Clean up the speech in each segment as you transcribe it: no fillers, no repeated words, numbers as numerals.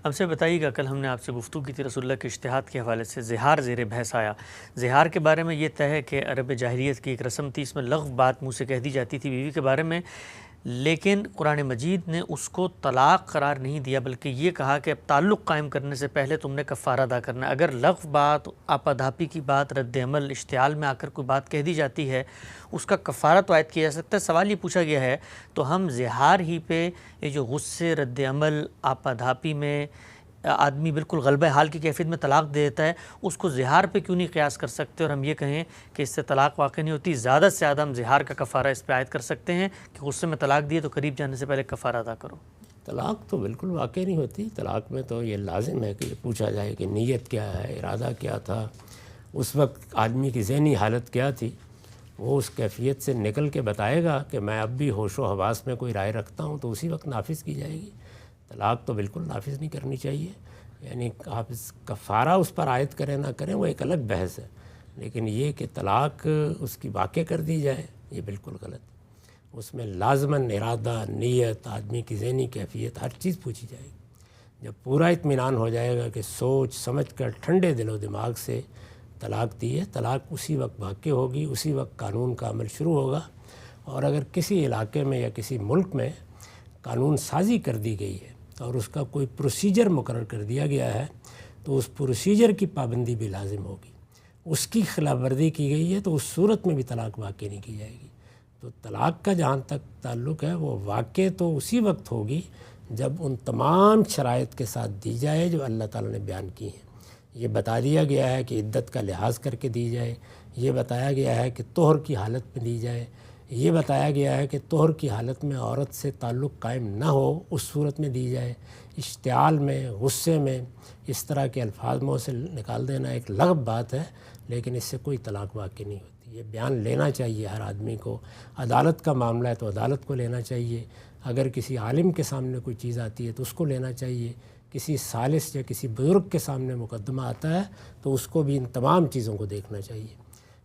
ہم سے بتائیے گا، کل ہم نے آپ سے گفتگو کی تھی رسول اللہ کے اجتہاد کے حوالے سے، زہار زیر بحث آیا۔ زہار کے بارے میں یہ طے ہے کہ عرب جاہلیت کی ایک رسم تھی، اس میں لغو بات منہ سے کہہ دی جاتی تھی بیوی کے بارے میں، لیکن قرآن مجید نے اس کو طلاق قرار نہیں دیا، بلکہ یہ کہا کہ اب تعلق قائم کرنے سے پہلے تم نے کفارہ ادا کرنا ہے۔ اگر لغو بات، آپادھاپی کی بات، رد عمل، اشتعال میں آ کر کوئی بات کہہ دی جاتی ہے، اس کا کفارہ تو عائد کیا جا سکتا ہے۔ سوال یہ پوچھا گیا ہے تو ہم زہار ہی پہ یہ جو غصے، رد عمل، آپادھاپی میں آدمی بالکل غلبہ حال کی کیفیت میں طلاق دے دیتا ہے، اس کو زہار پہ کیوں نہیں قیاس کر سکتے اور ہم یہ کہیں کہ اس سے طلاق واقع نہیں ہوتی؟ زیادہ سے زیادہ ہم زہار کا کفارہ اس پہ عائد کر سکتے ہیں کہ غصے میں طلاق دیے تو قریب جانے سے پہلے کفارہ ادا کرو۔ طلاق تو بالکل واقع نہیں ہوتی۔ طلاق میں تو یہ لازم ہے کہ یہ پوچھا جائے کہ نیت کیا ہے، ارادہ کیا تھا، اس وقت آدمی کی ذہنی حالت کیا تھی۔ وہ اس کیفیت سے نکل کے بتائے گا کہ میں اب بھی ہوش و حواس میں کوئی رائے رکھتا ہوں، تو اسی وقت نافذ کی جائے گی۔ طلاق تو بالکل نافذ نہیں کرنی چاہیے۔ یعنی آپ اس کفارہ اس پر عائد کریں نہ کریں وہ ایک الگ بحث ہے، لیکن یہ کہ طلاق اس کی واقع کر دی جائے یہ بالکل غلط ہے۔ اس میں لازماً ارادہ، نیت، آدمی کی ذہنی کیفیت، ہر چیز پوچھی جائے گی۔ جب پورا اطمینان ہو جائے گا کہ سوچ سمجھ کر ٹھنڈے دل و دماغ سے طلاق دی ہے، طلاق اسی وقت واقع ہوگی، اسی وقت قانون کا عمل شروع ہوگا۔ اور اگر کسی علاقے میں یا کسی ملک میں قانون سازی کر دی گئی ہے اور اس کا کوئی پروسیجر مقرر کر دیا گیا ہے تو اس پروسیجر کی پابندی بھی لازم ہوگی۔ اس کی خلاف ورزی کی گئی ہے تو اس صورت میں بھی طلاق واقع نہیں کی جائے گی۔ تو طلاق کا جہاں تک تعلق ہے وہ واقع تو اسی وقت ہوگی جب ان تمام شرائط کے ساتھ دی جائے جو اللہ تعالیٰ نے بیان کی ہیں۔ یہ بتا دیا گیا ہے کہ عدت کا لحاظ کر کے دی جائے، یہ بتایا گیا ہے کہ طہر کی حالت میں دی جائے، یہ بتایا گیا ہے کہ طہر کی حالت میں عورت سے تعلق قائم نہ ہو اس صورت میں دی جائے۔ اشتعال میں، غصے میں اس طرح کے الفاظ منہ سے نکال دینا ایک لغو بات ہے، لیکن اس سے کوئی طلاق واقع نہیں ہوتی۔ یہ بیان لینا چاہیے ہر آدمی کو۔ عدالت کا معاملہ ہے تو عدالت کو لینا چاہیے۔ اگر کسی عالم کے سامنے کوئی چیز آتی ہے تو اس کو لینا چاہیے۔ کسی ثالث یا کسی بزرگ کے سامنے مقدمہ آتا ہے تو اس کو بھی ان تمام چیزوں کو دیکھنا چاہیے۔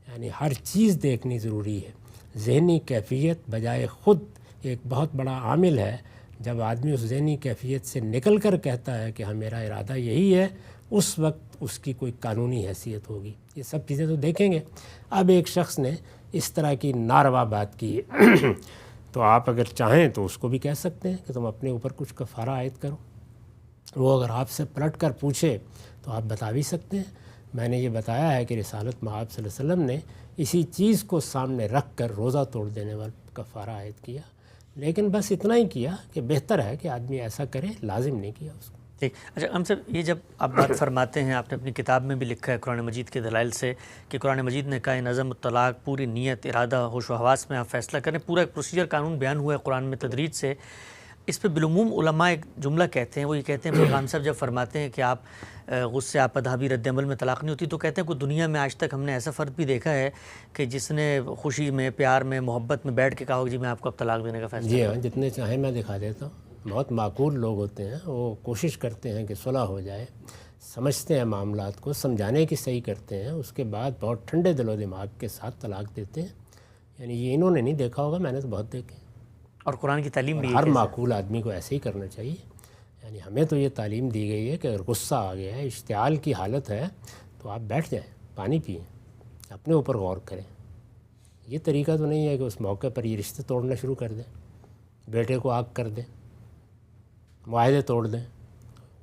یعنی ہر چیز دیکھنی ضروری ہے۔ ذہنی کیفیت بجائے خود ایک بہت بڑا عامل ہے۔ جب آدمی اس ذہنی کیفیت سے نکل کر کہتا ہے کہ ہاں میرا ارادہ یہی ہے، اس وقت اس کی کوئی قانونی حیثیت ہوگی۔ یہ سب چیزیں تو دیکھیں گے۔ اب ایک شخص نے اس طرح کی ناروا بات کی تو آپ اگر چاہیں تو اس کو بھی کہہ سکتے ہیں کہ تم اپنے اوپر کچھ کفارہ عائد کرو۔ وہ اگر آپ سے پلٹ کر پوچھے تو آپ بتا بھی سکتے ہیں۔ میں نے یہ بتایا ہے کہ رسالت مآب صلی اللہ علیہ وسلم نے اسی چیز کو سامنے رکھ کر روزہ توڑ دینے والا کفارہ عائد کیا، لیکن بس اتنا ہی کیا کہ بہتر ہے کہ آدمی ایسا کرے، لازم نہیں کیا اس کو۔ ٹھیک۔ اچھا ہم صاحب، یہ جب آپ بات فرماتے ہیں، آپ نے اپنی کتاب میں بھی لکھا ہے قرآن مجید کے دلائل سے کہ قرآن مجید نے کہا نظم الطلاق، پوری نیت، ارادہ، ہوش و حواس میں آپ فیصلہ کریں، پورا ایک پروسیجر قانون بیان ہوا ہے قرآن میں تدریج سے۔ اس پہ بالعموم علماء ایک جملہ کہتے ہیں، وہ یہ کہتے ہیں خان صاحب جب فرماتے ہیں کہ آپ غصے، آپادھاپی، رد عمل میں طلاق نہیں ہوتی، تو کہتے ہیں کہ دنیا میں آج تک ہم نے ایسا فرد بھی دیکھا ہے کہ جس نے خوشی میں، پیار میں، محبت میں بیٹھ کے کہا ہو جی میں آپ کو اب طلاق دینے کا فیصلہ جی ہاں، جتنے چاہیں میں دکھا دیتا ہوں۔ بہت معقول لوگ ہوتے ہیں، وہ کوشش کرتے ہیں کہ صلح ہو جائے، سمجھتے ہیں معاملات کو، سمجھانے کی صحیح کرتے ہیں، اس کے بعد بہت ٹھنڈے دل و دماغ کے ساتھ طلاق دیتے ہیں۔ یعنی یہ انہوں نے نہیں دیکھا ہوگا، میں نے تو بہت دیکھے۔ اور قرآن کی تعلیم بھی ہر معقول آدمی کو ایسے ہی کرنا چاہیے۔ یعنی ہمیں تو یہ تعلیم دی گئی ہے کہ اگر غصہ آ گیا ہے، اشتعال کی حالت ہے، تو آپ بیٹھ جائیں، پانی پئیں، اپنے اوپر غور کریں۔ یہ طریقہ تو نہیں ہے کہ اس موقع پر یہ رشتے توڑنا شروع کر دیں، بیٹے کو آگ کر دیں، معاہدے توڑ دیں۔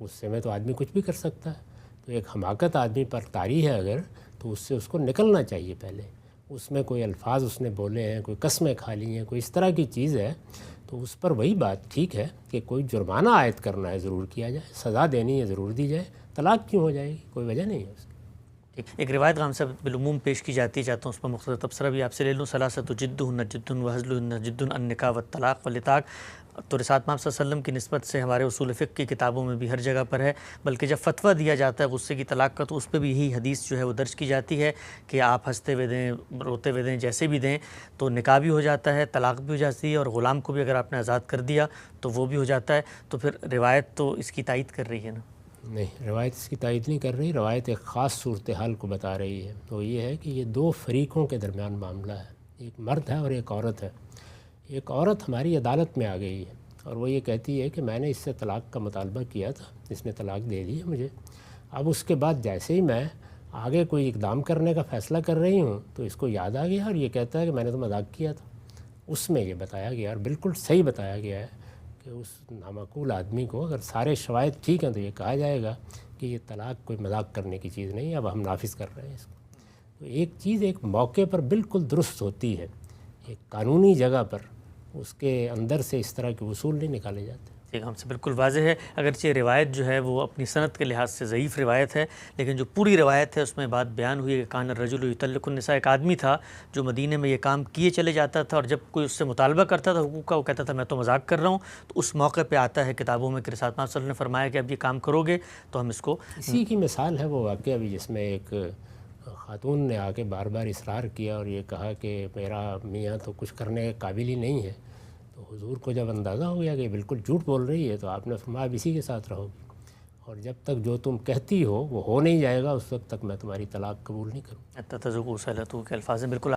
غصے میں تو آدمی کچھ بھی کر سکتا ہے۔ تو ایک حماقت آدمی پر طاری ہے اگر، تو اس سے اس کو نکلنا چاہیے پہلے۔ اس میں کوئی الفاظ اس نے بولے ہیں، کوئی قسمیں کھا لی ہیں، کوئی اس طرح کی چیز ہے، تو اس پر وہی بات ٹھیک ہے کہ کوئی جرمانہ عائد کرنا ہے ضرور کیا جائے، سزا دینی ہے ضرور دی جائے۔ طلاق کیوں ہو جائے گی؟ کوئی وجہ نہیں ہے اس کی۔ ایک روایت خان صاحب بالعموم پیش کی جاتی ہے، چاہتا ہوں اس پر مختصر تبصرہ بھی آپ سے لے لوں۔ ثلاثۃ جدہن جد وہزلہن جد النکاح والطلاق والعتاق۔ تو رسالت مآب صلی اللہ علیہ وسلم کی نسبت سے ہمارے اصول فقہ کی کتابوں میں بھی ہر جگہ پر ہے، بلکہ جب فتویٰ دیا جاتا ہے غصے کی طلاق کا تو اس پہ بھی یہی حدیث جو ہے وہ درج کی جاتی ہے کہ آپ ہنستے ہوئے دیں، روتے ہوئے دیں، جیسے بھی دیں تو نکاح بھی ہو جاتا ہے، طلاق بھی ہو جاتی ہے، اور غلام کو بھی اگر آپ نے آزاد کر دیا تو وہ بھی ہو جاتا ہے۔ تو پھر روایت تو اس کی تائید کر رہی ہے نا؟ نہیں، روایت اس کی تائید نہیں کر رہی۔ روایت ایک خاص صورتحال کو بتا رہی ہے، تو یہ ہے کہ یہ دو فریقوں کے درمیان معاملہ ہے، ایک مرد ہے اور ایک عورت ہے۔ ایک عورت ہماری عدالت میں آ گئی ہے، اور وہ یہ کہتی ہے کہ میں نے اس سے طلاق کا مطالبہ کیا تھا، اس نے طلاق دے دی ہے مجھے، اب اس کے بعد جیسے ہی میں آگے کوئی اقدام کرنے کا فیصلہ کر رہی ہوں تو اس کو یاد آ گیا اور یہ کہتا ہے کہ میں نے تو مذاق کیا تھا۔ اس میں یہ بتایا گیا اور بالکل صحیح بتایا گیا ہے کہ اس نامعقول آدمی کو اگر سارے شواہد ٹھیک ہیں تو یہ کہا جائے گا کہ یہ طلاق کوئی مذاق کرنے کی چیز نہیں ہے، اب ہم نافذ کر رہے ہیں اس کو۔ تو ایک چیز ایک موقع پر بالکل درست ہوتی ہے، ایک قانونی جگہ پر اس کے اندر سے اس طرح کے اصول نہیں نکالے جاتے۔ ہم سے بالکل واضح ہے، اگرچہ روایت جو ہے وہ اپنی صنعت کے لحاظ سے ضعیف روایت ہے، لیکن جو پوری روایت ہے اس میں بات بیان ہوئی کہ کان الرجل یطلق النساء، ایک آدمی تھا جو مدینے میں یہ کام کیے چلے جاتا تھا، اور جب کوئی اس سے مطالبہ کرتا تھا حقوق کا، وہ کہتا تھا میں تو مذاق کر رہا ہوں۔ تو اس موقع پہ آتا ہے کتابوں میں کہ رسالت صلی اللہ علیہ وسلم نے فرمایا کہ اب یہ کام کرو گے تو ہم اس کو، اسی کی مثال ہے وہ واقعہ بھی جس میں ایک خاتون نے آ کے بار بار اصرار کیا اور یہ کہا کہ میرا میاں تو کچھ کرنے کے قابل ہی نہیں ہے۔ تو حضور کو جب اندازہ ہو گیا کہ بالکل جھوٹ بول رہی ہے تو آپ نے فرمایا اب اسی کے ساتھ رہو گی، اور جب تک جو تم کہتی ہو وہ ہو نہیں جائے گا اس وقت تک میں تمہاری طلاق قبول نہیں کروں۔ تذوقوا صلاتو کے الفاظ ہیں بالکل